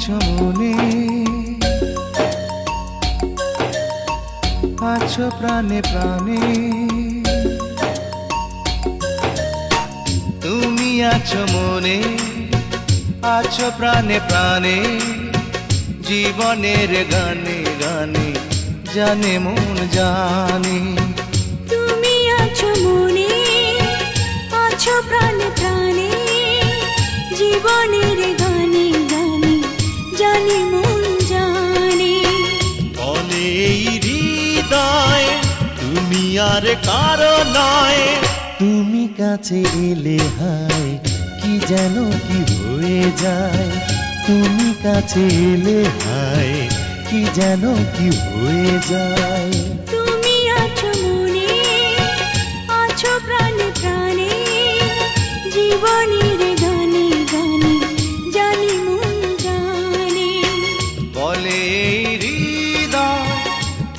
আছো মনে, আছো প্রাণে প্রাণে, তুমি আছো মনে, আছো প্রাণে প্রাণে, জীবনের গানে গানে জানে মন জানে। তুমি আছো মনে, আছো প্রাণে প্রাণে, জীবনের গানে গানে জানে মন জানে। বলে এই হৃদয় তুমি আর কারো নয়, তুমি কাছে এলে হায় কি যেন কি হয়ে যায়, তুমি কাছে এলে হায় কি যেন কি হয়ে যায়। তুমি আছো মনে, আছো প্রাণে প্রাণে, জীবনের গানে গানে জানি মন জানে। বলে এই হৃদয়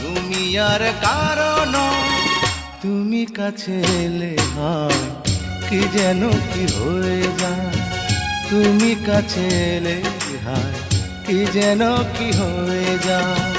তুমি আর কারো নয়, তুমি কাছে এলে হয় কি যেন কি হয়ে যায়, তুমি কাছে এলে হয় কি যেন কি হয়ে যায়।